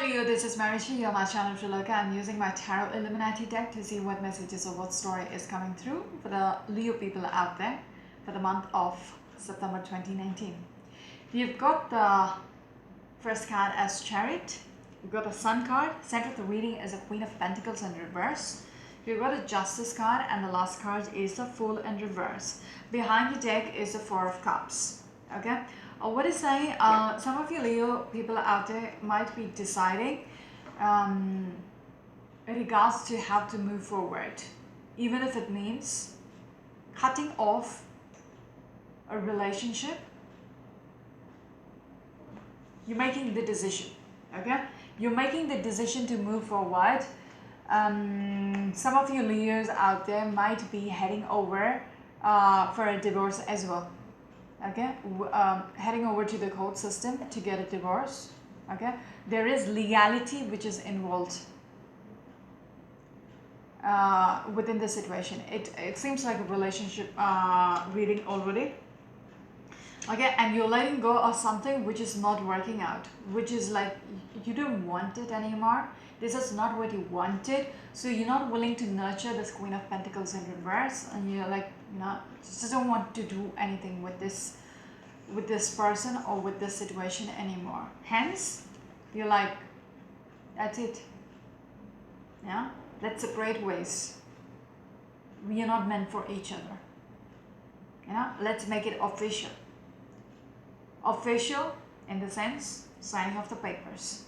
Leo, this is Marishi. You're my channel Triloka. I'm using my Tarot Illuminati deck to see what messages or what story is coming through for the Leo people out there for the month of September 2019. You've got the first card as Chariot. You've got the Sun card. Center of the reading is a Queen of Pentacles in reverse. You've got a Justice card, and the last card is the Fool in reverse. Behind the deck is the Four of Cups. Okay. What is saying? Some of you Leo people out there might be deciding in regards to how to move forward, even if it means cutting off a relationship. You're making the decision. Okay, you're making the decision to move forward. Some of you Leos out there might be heading over for a divorce as well. Okay, heading over to the court system to get a divorce. Okay, there is legality which is involved within the situation. It seems like a relationship reading already. Okay, and you're letting go of something which is not working out, which is like you don't want it anymore. This is not what you wanted, so you're not willing to nurture this Queen of Pentacles in reverse, and you're like, just don't want to do anything with this person or with this situation anymore. Hence, you're like, that's it. Yeah, let's separate ways. We are not meant for each other. Yeah, let's make it official. Official in the sense, signing of the papers.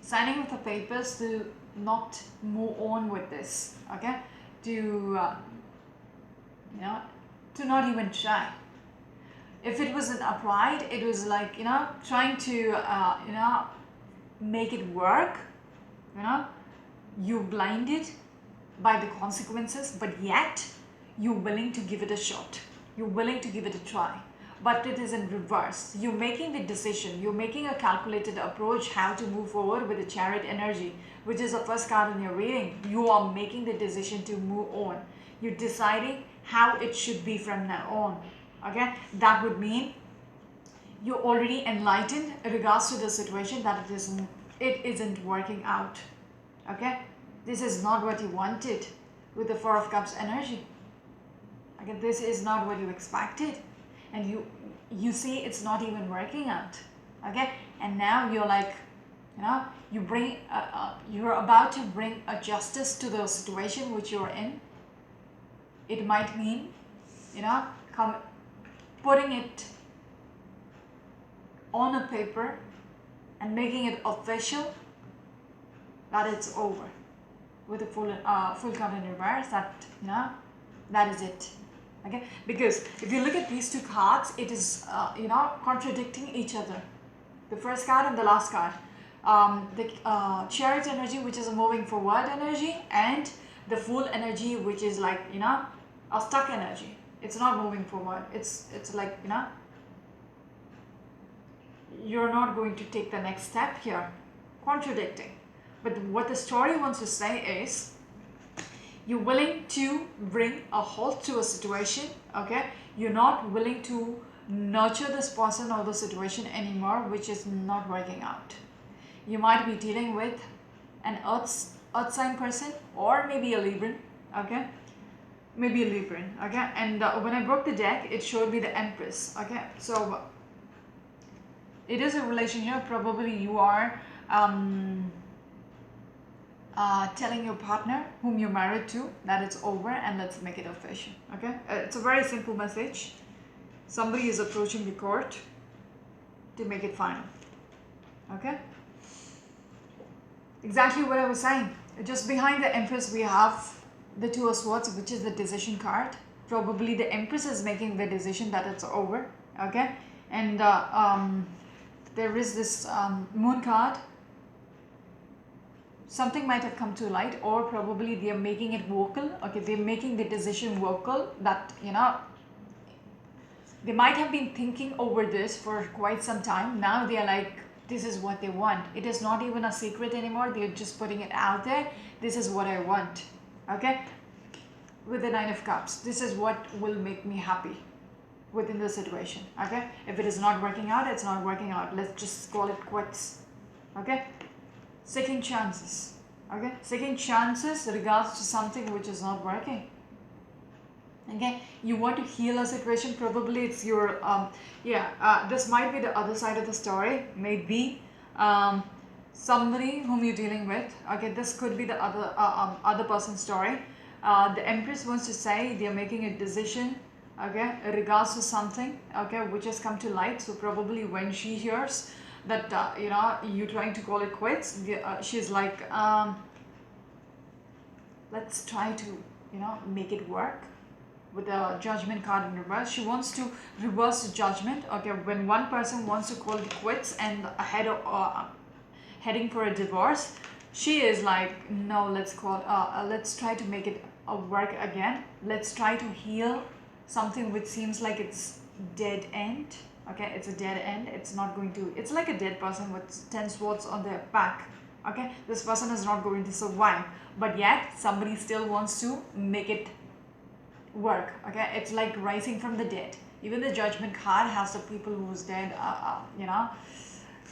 Signing of the papers to not move on with this, okay? To to not even try. If it wasn't upright, it was like, trying to, make it work, you blinded by the consequences, but yet you're willing to give it a shot. You're willing to give it a try. But it is in reverse. You're making the decision. You're making a calculated approach how to move forward with the Chariot energy, which is the first card in your reading. You are making the decision to move on. You're deciding how it should be from now on. Okay? That would mean you're already enlightened in regards to the situation that it isn't working out. Okay? This is not what you wanted with the Four of Cups energy. Okay? This is not what you expected. And you see it's not even working out. Okay? And now you're like, you're about to bring a justice to the situation which you're in. It might mean, putting it on a paper and making it official that it's over with a full card in reverse. That is it. Okay, because if you look at these two cards, it is contradicting each other. The first card and the last card, the Chariot energy, which is a moving forward energy, and the Fool energy, which is like a stuck energy. It's not moving forward. It's like you're not going to take the next step here. Contradicting. But what the story wants to say is, you're willing to bring a halt to a situation, okay? You're not willing to nurture this person or the situation anymore, which is not working out. You might be dealing with an earth sign person, or maybe a Libran, okay? Maybe a Libran, okay? And when I broke the deck, it showed me the Empress, okay? So it is a relationship. Probably you are telling your partner whom you're married to that it's over and let's make it official. Okay, it's a very simple message. Somebody is approaching the court to make it final. Okay, exactly what I was saying. Just behind the Empress we have the Two of Swords, which is the decision card. Probably the Empress is making the decision that it's over. Okay, and there is this Moon card. Something might have come to light, or probably they are making it vocal. Okay, they're making the decision vocal that they might have been thinking over this for quite some time. Now they are like, this is what they want. It is not even a secret anymore. They're just putting it out there. This is what I want. Okay, with the Nine of Cups, this is what will make me happy. within the situation. Okay, if it is not working out, it's not working out, let's just call it quits. Okay, second chances. Okay, second chances regards to something which is not working. Okay, you want to heal a situation, probably it's your this might be the other side of the story, maybe um, somebody whom you're dealing with. Okay, this could be the other person's story. The Empress wants to say they're making a decision, okay, in regards to something, okay, which has come to light. So probably when she hears that you trying to call it quits, she's like, let's try to make it work. With the Judgment card in reverse, she wants to reverse the judgment. Okay, when one person wants to call it quits and heading for a divorce, she is like, no, let's try to make it work again. Let's try to heal something which seems like it's dead end. Okay, it's a dead end. It's not going to, it's like a dead person with 10 swords on their back. Okay, this person is not going to survive, but yet somebody still wants to make it work. Okay, it's like rising from the dead. Even the Judgment card has the people who's dead.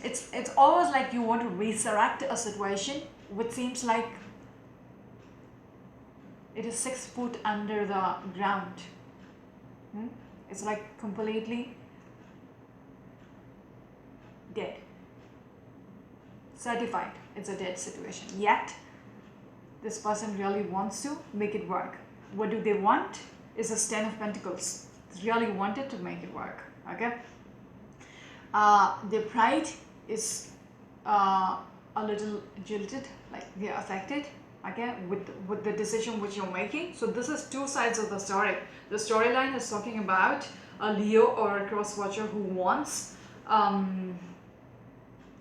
It's always like you want to resurrect a situation which seems like it is 6 foot under the ground. It's like completely dead, certified. It's a dead situation, yet this person really wants to make it work. What do they want? Is a 10 of Pentacles. They really wanted to make it work. Okay, their pride is a little jilted, like they're affected, okay, with the decision which you're making. So this is two sides of the story. The storyline is talking about a Leo or a cross watcher who wants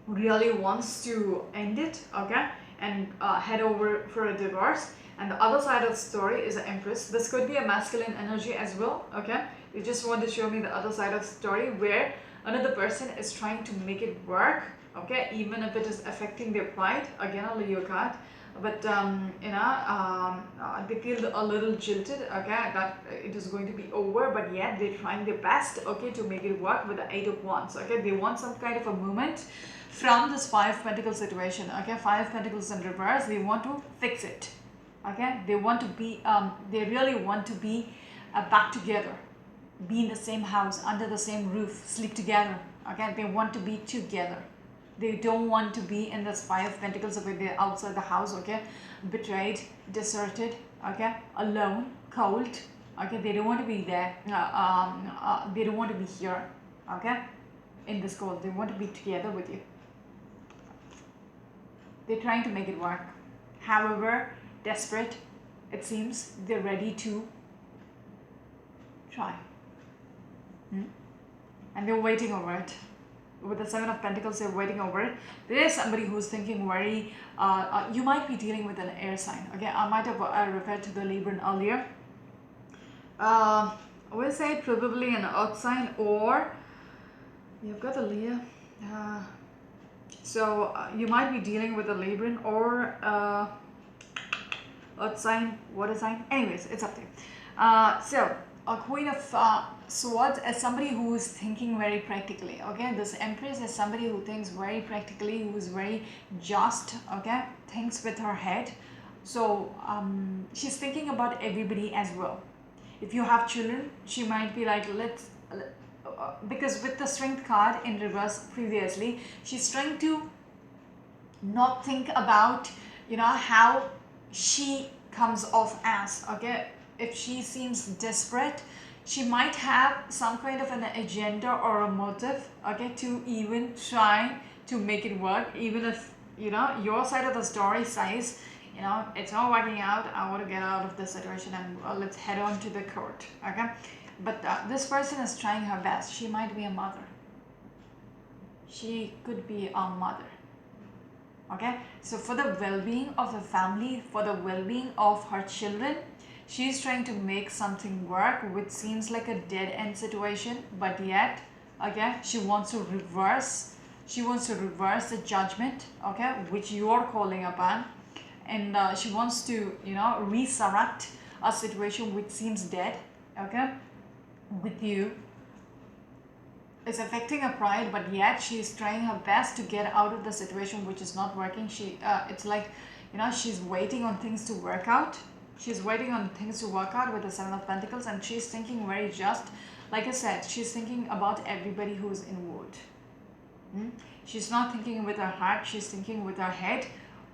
really wants to end it, okay, and head over for a divorce. And the other side of the story is an Empress. This could be a masculine energy as well. Okay, you just want to show me the other side of the story where another person is trying to make it work, okay, even if it is affecting their pride. Again, a Leo card, but they feel a little jilted, okay, that it is going to be over, but yet they're trying their best, okay, to make it work with the 8 of Wands. Okay, they want some kind of a movement from this 5 of Pentacles situation. Okay, 5 of Pentacles in reverse, they want to fix it. Okay, they want to be they really want to be back together, be in the same house, under the same roof, sleep together. Okay, they want to be together. They don't want to be in this 5 of Pentacles where they're outside the house. Okay, betrayed, deserted, okay, alone, cold. Okay, they don't want to be there. They don't want to be here. Okay, in this cold, they want to be together with you. They're trying to make it work. However, desperate, it seems, they're ready to try. And they're waiting over it. With the 7 of Pentacles, they're waiting over it. There is somebody who's thinking very, you might be dealing with an air sign. Okay, I might have referred to the Libran earlier. We'll say probably an earth sign, or you've got the Leo. So you might be dealing with a Libran or earth sign, water sign. Anyways, it's up there. So a Queen of Swords is somebody who is thinking very practically. Okay, this Empress is somebody who thinks very practically, who is very just. Okay, thinks with her head. So she's thinking about everybody as well. If you have children, she might be like, because with the Strength card in reverse previously, she's trying to not think about how she comes off as. Okay, if she seems desperate, she might have some kind of an agenda or a motive, okay, to even try to make it work, even if your side of the story says it's not working out, I want to get out of this situation and let's head on to the court. Okay, but this person is trying her best. She might be a mother. She could be a mother. Okay, so for the well-being of the family, for the well-being of her children, she's trying to make something work which seems like a dead-end situation, but yet okay, she wants to reverse the judgment, okay, which you are calling upon, and she wants to resurrect a situation which seems dead, okay, with you. It's affecting her pride, but yet she's trying her best to get out of the situation which is not working. It's like, she's waiting on things to work out. She's waiting on things to work out with the Seven of Pentacles, and she's thinking very just. Like I said, she's thinking about everybody who's involved. She's not thinking with her heart, she's thinking with her head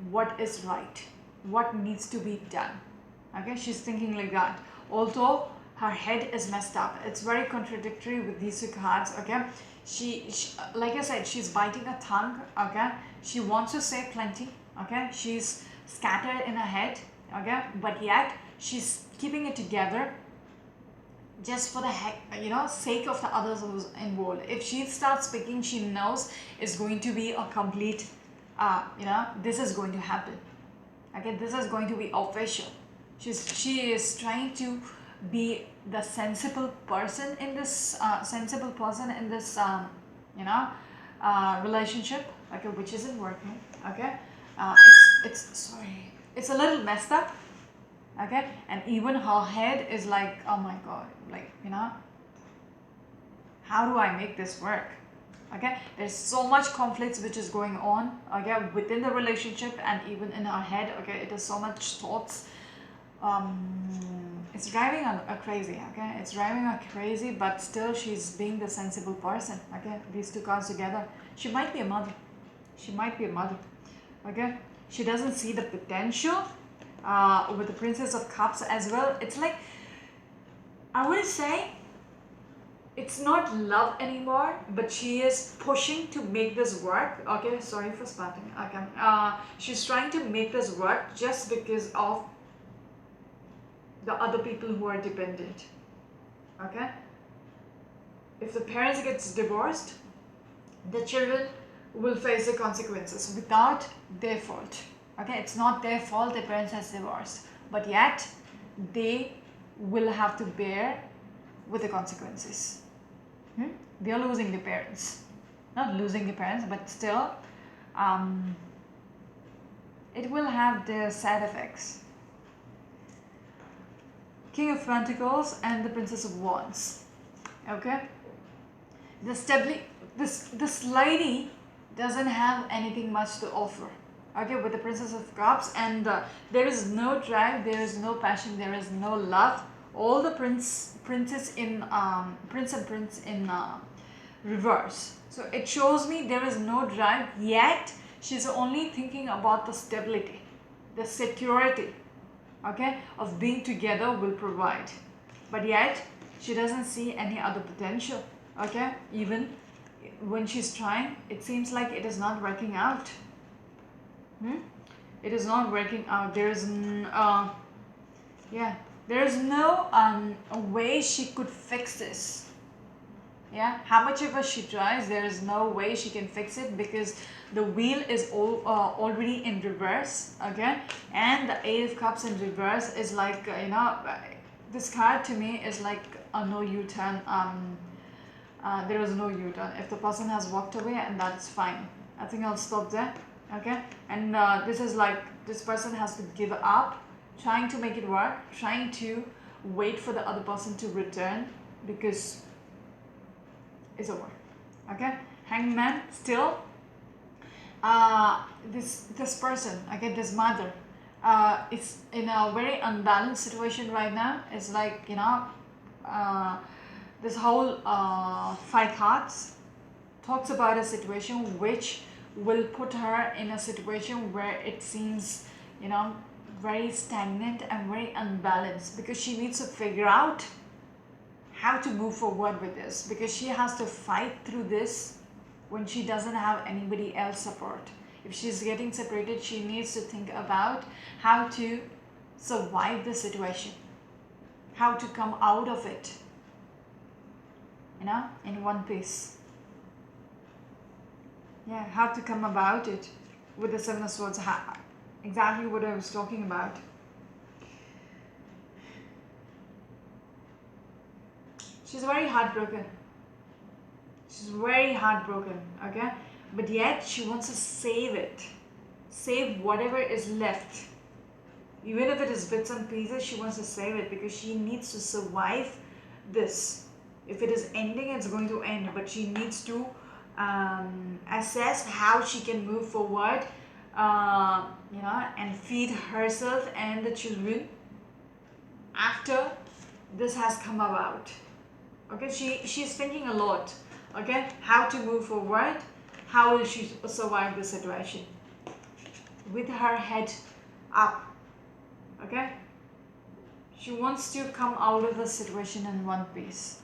what is right, what needs to be done. Okay, she's thinking like that. Although her head is messed up, it's very contradictory with these two cards. Okay, she like I said, she's biting her tongue. Okay, she wants to say plenty. Okay, she's scattered in her head. Okay, but yet she's keeping it together just for the sake of the others who's involved. If she starts speaking, she knows it's going to be a complete this is going to happen. Okay, this is going to be official. She is trying to be the sensible person in this relationship, okay, which isn't working. Okay, it's a little messed up. Okay, and even her head is like, oh my god, like, how do I make this work? Okay, there's so much conflicts which is going on, okay, within the relationship and even in her head. Okay, it is so much thoughts. It's driving her crazy. Okay, it's driving her crazy, but still she's being the sensible person. Okay, these two cards together, she might be a mother. Okay, she doesn't see the potential with the Princess of Cups as well. It's like, I would say it's not love anymore, but she is pushing to make this work. Okay, sorry for spotting. Okay, she's trying to make this work just because of the other people who are dependent. Okay, if the parents gets divorced, the children will face the consequences without their fault. Okay, it's not their fault the parents has divorced, but yet they will have to bear with the consequences. They are losing the parents, not losing the parents, but still it will have their side effects. King of Pentacles and the Princess of Wands. Okay, this lady doesn't have anything much to offer. Okay, with the Princess of Cups, and there is no drive, there is no passion, there is no love. All the prince and prince in reverse. So it shows me there is no drive, yet she's only thinking about the stability, the security, okay, of being together will provide. But yet she doesn't see any other potential. Okay, even when she's trying, it seems like it is not working out. It is not working out. There is there is no a way she could fix this. Yeah, how much ever she tries, there is no way she can fix it, because the wheel is already in reverse. Okay, and the Eight of Cups in reverse is like, this card to me is like a no U-turn. There is no U-turn. If the person has walked away, and that is fine, I think I'll stop there. Okay, and this is like, this person has to give up trying to make it work, trying to wait for the other person to return, because it's over. Okay, Hangman still, this person, okay, this mother is in a very unbalanced situation right now. It's like, this whole 5 cards talks about a situation which will put her in a situation where it seems, very stagnant and very unbalanced, because she needs to figure out how to move forward with this, because she has to fight through this when she doesn't have anybody else support. If she's getting separated, she needs to think about how to survive the situation, how to come out of it, in one piece. Yeah, how to come about it with the Seven of Swords. Exactly what I was talking about. She's very heartbroken. Okay? But yet she wants to save it. Save whatever is left. Even if it is bits and pieces, she wants to save it, because she needs to survive this. If it is ending, it's going to end, but she needs to assess how she can move forward, and feed herself and the children after this has come about. Okay, she's thinking a lot. Okay, how to move forward, how will she survive the situation with her head up. Okay, she wants to come out of the situation in one piece.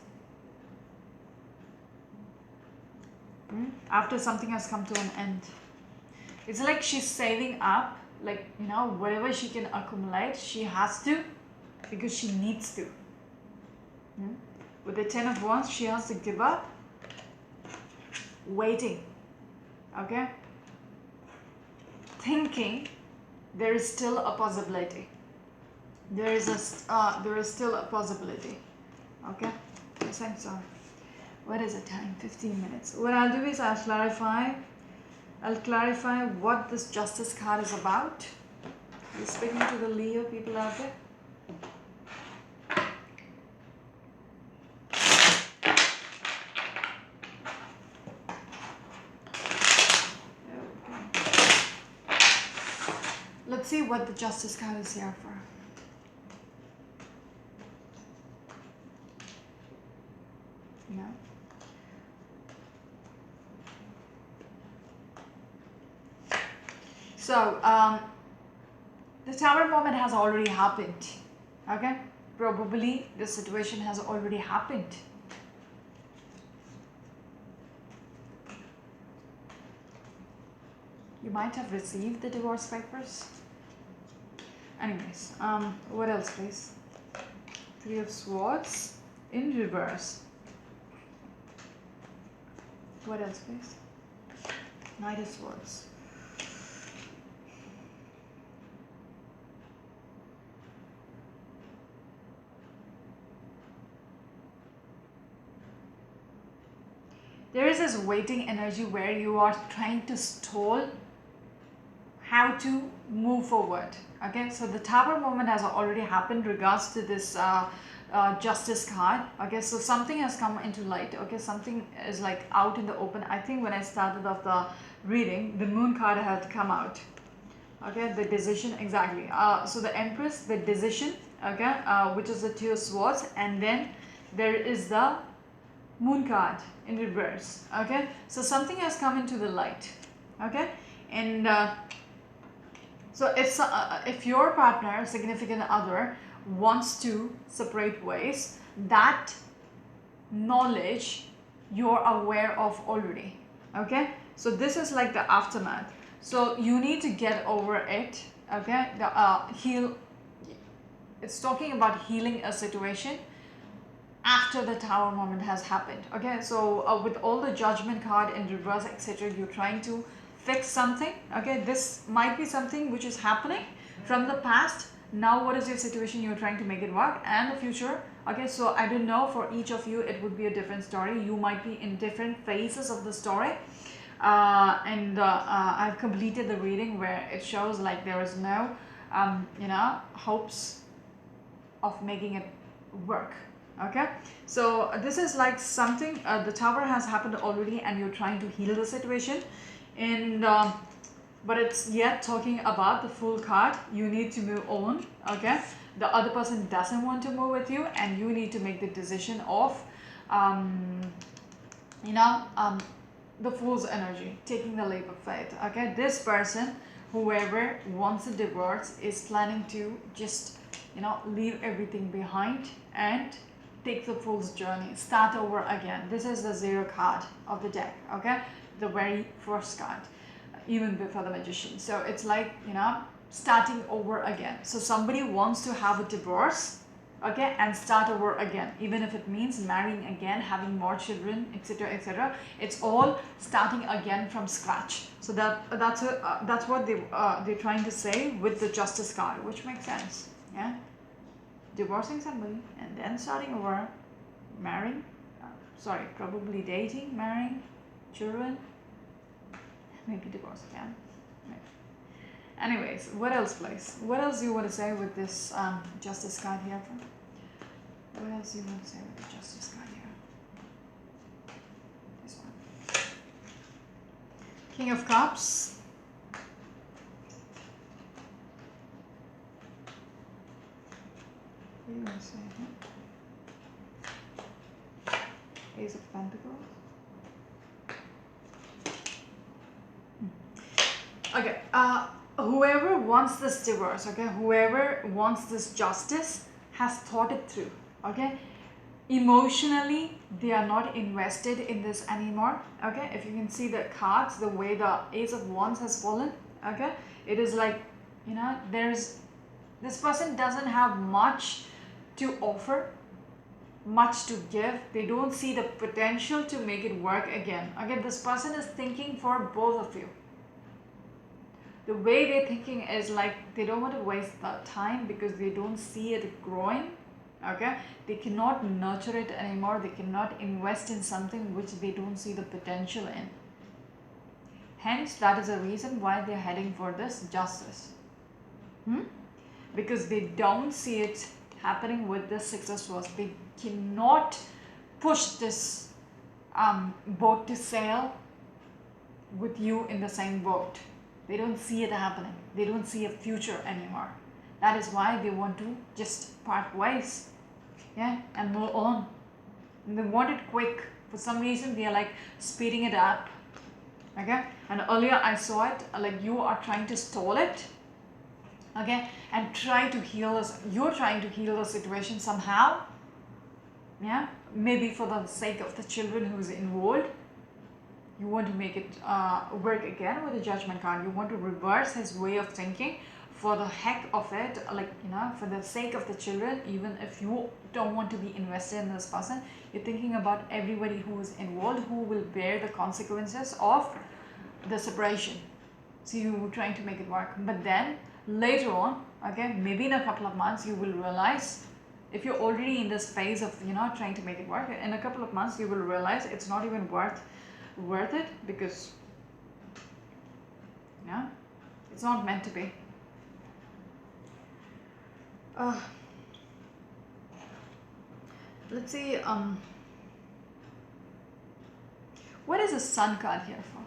After something has come to an end, it's like she's saving up, like, whatever she can accumulate, she has to, because she needs to. With the 10 of Wands, she has to give up, waiting. Okay, thinking there is still a possibility. There is still a possibility. Okay, yes, I'm sorry. What is the time? 15 minutes. What I'll do is I'll clarify what this Justice card is about. You're speaking to the Leo people out there. Let's see what the Justice card is here for. Yeah. So, the Tower moment has already happened. Okay? Probably the situation has already happened. You might have received the divorce papers. Anyways, what else, please? 3 of Swords in reverse. What else, please? Knight of Swords. There is this waiting energy where you are trying to stall how to move forward. Okay, so the Tower moment has already happened regards to this Justice card. Okay, so something has come into light. Okay, something is like out in the open. I think when I started off the reading, the Moon card had come out. Okay, the decision, exactly. So the Empress, the decision, okay, which is the 2 of Swords, and then there is the Moon card in reverse. Okay, so something has come into the light. Okay, and so if your partner, significant other, wants to separate ways, that knowledge you're aware of already. Okay, so this is like the aftermath. So you need to get over it. Okay, the it's talking about healing a situation after the Tower moment has happened. Okay, so with all the Judgment card in reverse, etc., you're trying to fix something. Okay, this might be something which is happening from the past. Now what is your situation? You're trying to make it work, and the future. Okay, so I don't know, for each of you it would be a different story. You might be in different phases of the story, and I've completed the reading where it shows like there is no hopes of making it work. Okay, so this is like something, the Tower has happened already and you're trying to heal the situation, and but it's yet talking about the Fool card. You need to move on. Okay, the other person doesn't want to move with you, and you need to make the decision of the Fool's energy, taking the leap of faith. Okay, this person, whoever wants a divorce, is planning to just leave everything behind and take the Fool's journey, start over again. This is the 0 card of the deck. Okay, the very first card, even before the Magician. So it's like starting over again. So somebody wants to have a divorce, okay, and start over again, even if it means marrying again, having more children, etc., etc. It's all starting again from scratch. So that's what they're trying to say with the Justice card, which makes sense. Yeah, divorcing somebody and then starting over, marrying, probably dating, marrying, children, maybe divorce again. Maybe. Anyways, what else, please? What else do you want to say with this Justice card here? What else do you want to say with the Justice card here? King of Cups. Ace of Pentacles. Okay, whoever wants this divorce, okay, whoever wants this justice has thought it through, okay. Emotionally, they are not invested in this anymore, okay. If you can see the cards, the way the Ace of Wands has fallen, okay, it is like, you know, this person doesn't have much to offer, much to give. They don't see the potential to make it work again. Again, this person is thinking for both of you. The way they're thinking is like they don't want to waste that time because they don't see it growing, okay. They cannot nurture it anymore. They cannot invest in something which they don't see the potential in. Hence, that is a reason why they're heading for this justice, because they don't see it happening with the Six of Swords. They cannot push this boat to sail with you in the same boat. They don't see it happening. They don't see a future anymore. That is why they want to just part ways, yeah, and move on. And they want it quick. For some reason, they are like speeding it up, okay. And earlier I saw it like you are trying to stall it, okay, and try to heal us. You're trying to heal the situation somehow, yeah, maybe for the sake of the children who's involved. You want to make it work again with the Judgment card. You want to reverse his way of thinking for the heck of it, like, you know, for the sake of the children. Even if you don't want to be invested in this person, you're thinking about everybody who is involved, who will bear the consequences of the separation. So you're trying to make it work. But then later on, okay, maybe in a couple of months, you will realize, if you're already in this phase of, you know, trying to make it work, in a couple of months you will realize it's not even worth it, because, yeah, it's not meant to be. Let's see, what is the Sun card here for?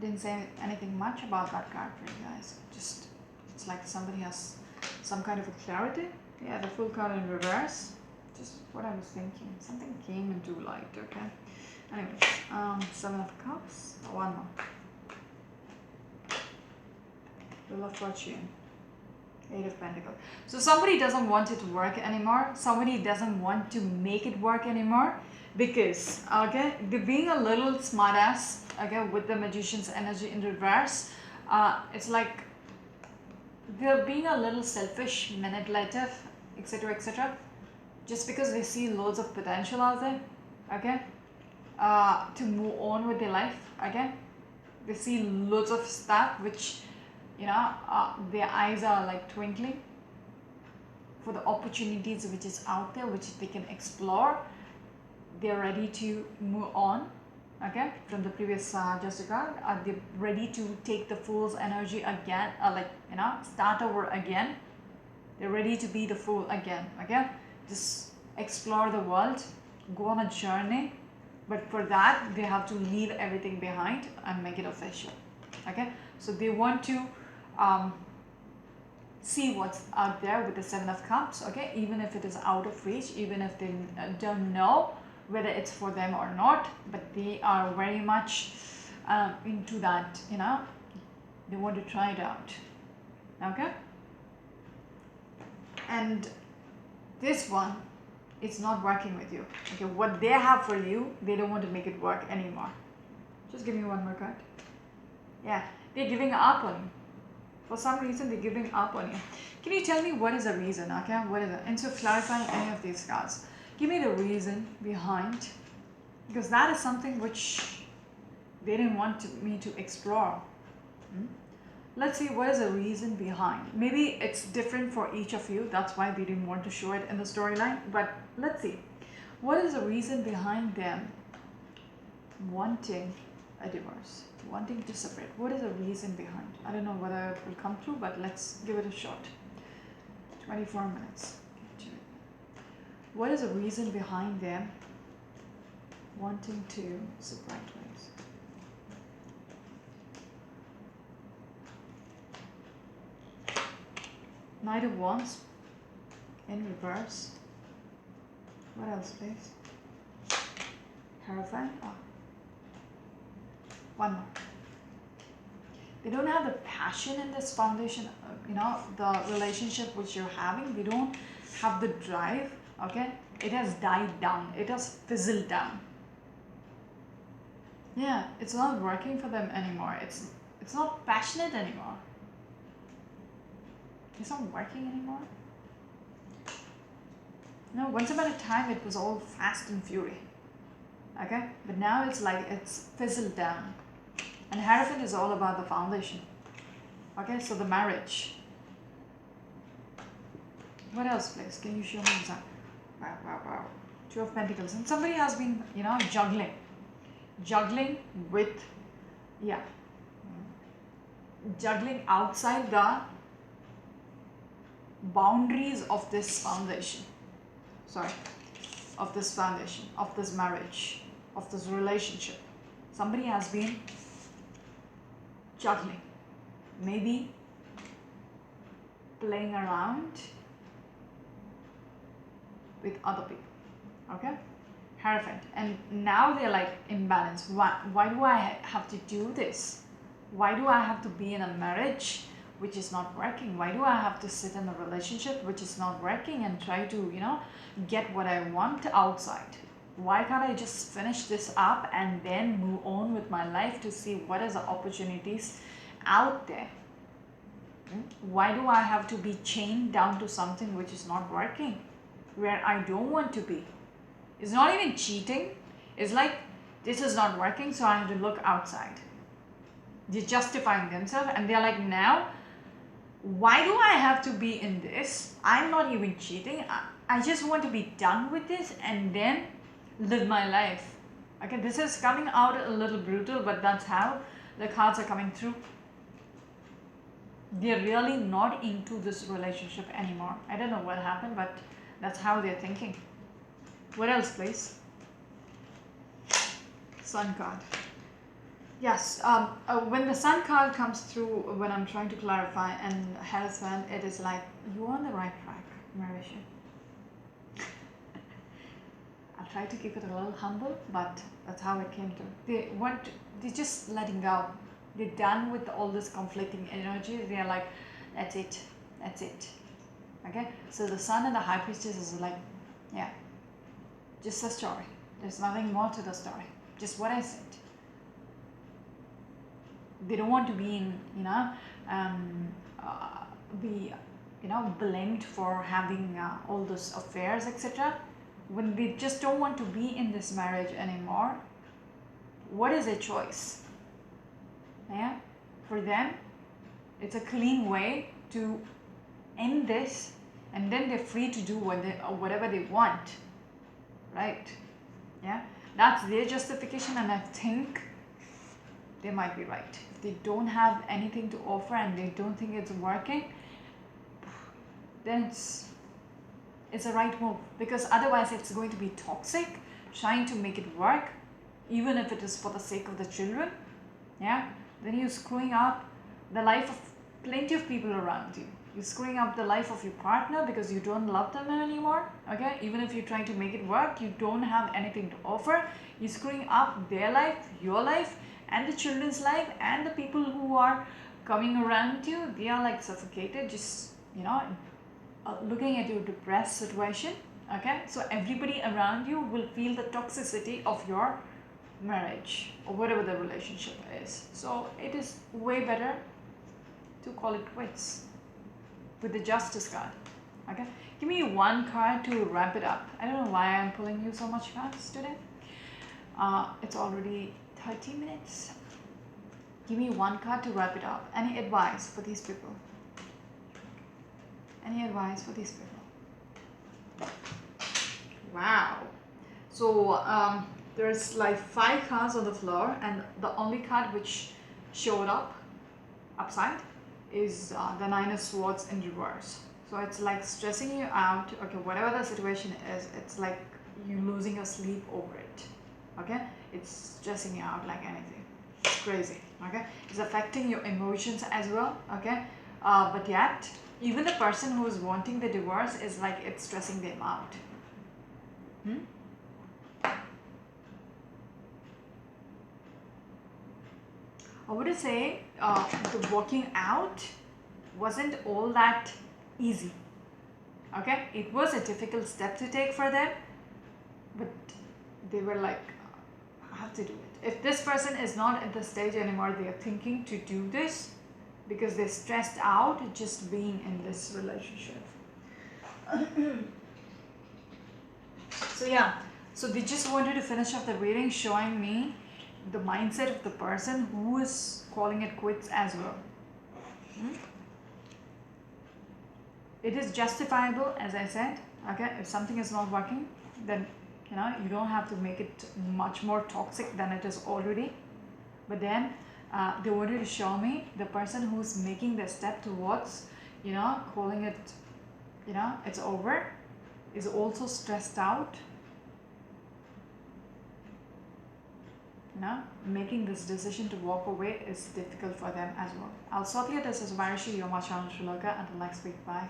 Didn't say anything much about that card for you guys. Just, it's like somebody has some kind of a clarity. Yeah, the Fool card in reverse. Just what I was thinking. Something came into light, okay. Anyways, Seven of Cups, one more. Wheel of Fortune, Eight of Pentacles. So somebody doesn't want it to work anymore. Somebody doesn't want to make it work anymore because, okay, they're being a little smartass, okay, with the Magician's energy in reverse. It's like they're being a little selfish, manipulative, etc., etc. Just because they see loads of potential out there, okay. To move on with their life, okay. They see loads of stuff which, you know, their eyes are like twinkling for the opportunities which is out there, which they can explore. They're ready to move on, okay, from the previous Justice card. They're ready to take the Fool's energy again, like, you know, start over again. They're ready to be the Fool again, okay. Just explore the world, go on a journey. But for that, they have to leave everything behind and make it official, okay. So they want to see what's out there with the Seven of Cups, okay, even if it is out of reach, even if they don't know whether it's for them or not, but they are very much into that, you know, they want to try it out, okay. And this one, it's not working with you, okay. What they have for you, they don't want to make it work anymore. Just give me one more card. Yeah, they're giving up on you. For some reason, they're giving up on you. Can you tell me what is the reason, okay? What is it? Instead of clarifying any of these cards, give me the reason behind, because that is something which they didn't want me to explore. Let's see what is the reason behind. Maybe it's different for each of you. That's why they didn't want to show it in the storyline. But let's see. What is the reason behind them wanting a divorce? Wanting to separate. What is the reason behind? I don't know whether it will come through, but let's give it a shot. 24 minutes. What is the reason behind them wanting to separate ways? Knight of Wands in reverse. What else, please? Hierophant. Oh. One more. They don't have the passion in this foundation, the relationship which you're having. They don't have the drive, okay? It has died down. It has fizzled down. Yeah, it's not working for them anymore. It's not passionate anymore. It's not working anymore. No, once upon a time it was all fast and fury. Okay? But now it's like it's fizzled down. And Hierophant is all about the foundation. Okay, so the marriage. What else, please? Can you show me that? Wow. Two of Pentacles. And somebody has been, juggling. Juggling with, yeah. Juggling outside the boundaries of this foundation. Sorry. Of this foundation, of this marriage, of this relationship. Somebody has been juggling, maybe playing around with other people, okay? Hierophant. And now they're like imbalanced. Why do I have to do this? Why do I have to be in a marriage which is not working? Why do I have to sit in a relationship which is not working and try to, get what I want outside? Why can't I just finish this up and then move on with my life to see what is the opportunities out there? Why do I have to be chained down to something which is not working, where I don't want to be? It's not even cheating. It's like, this is not working, so I have to look outside. They're justifying themselves and they're like, now, why do I have to be in this? I'm not even cheating. I just want to be done with this and then live my life. Okay, this is coming out a little brutal, but that's how the cards are coming through. They're really not into this relationship anymore. I don't know what happened, but that's how they're thinking. What else, please? Sun card. Yes, when the Sun card comes through, when I'm trying to clarify and Hierophant, it is like, you're on the right track, Marisha. I'll try to keep it a little humble, but that's how it came to. They're just letting go. They're done with all this conflicting energy. They're like, that's it. Okay? So the Sun and the High Priestess is like, yeah, just a story. There's nothing more to the story. Just what I said. They don't want to be in, blamed for having all those affairs, etc. When they just don't want to be in this marriage anymore, what is their choice? Yeah, for them, it's a clean way to end this, and then they're free to do whatever they want, right? Yeah, that's their justification, and I think they might be right. If they don't have anything to offer and they don't think it's working, then it's a right move, because otherwise it's going to be toxic, trying to make it work, even if it is for the sake of the children. Yeah, then you're screwing up the life of plenty of people around you. You're screwing up the life of your partner because you don't love them anymore. Okay, even if you're trying to make it work, you don't have anything to offer. You're screwing up their life, your life, and the children's life, and the people who are coming around you. They are like suffocated, just looking at your depressed situation. Okay, so everybody around you will feel the toxicity of your marriage or whatever the relationship is. So it is way better to call it quits with the Justice card. Okay, give me one card to wrap it up. I don't know why I'm pulling you so much cards today. It's already 30 minutes. Give me one card to wrap it up. Any advice for these people? Any advice for these people? Wow. So there's like 5 cards on the floor, and the only card which showed up upside is the 9 of Swords in reverse. So it's like stressing you out. Okay, whatever the situation is, it's like you losing your sleep over it. Okay, it's stressing you out like anything. It's crazy. Okay, it's affecting your emotions as well. Okay, but yet Even the person who is wanting the divorce is like it's stressing them out. Hmm? I would say the working out wasn't all that easy. Okay, it was a difficult step to take for them, but they were like, I have to do it. If this person is not at the stage anymore, they are thinking to do this because they're stressed out just being in this relationship. So yeah, so they just wanted to finish off the reading showing me the mindset of the person who is calling it quits as well. Hmm? It is justifiable, as I said. Okay, if something is not working, then you don't have to make it much more toxic than it is already. But then they wanted to show me the person who's making the step towards calling it it's over is also stressed out. Making this decision to walk away is difficult for them as well. I'll stop here. This is Varishi, your channel Shri Lanka. Until next week, bye.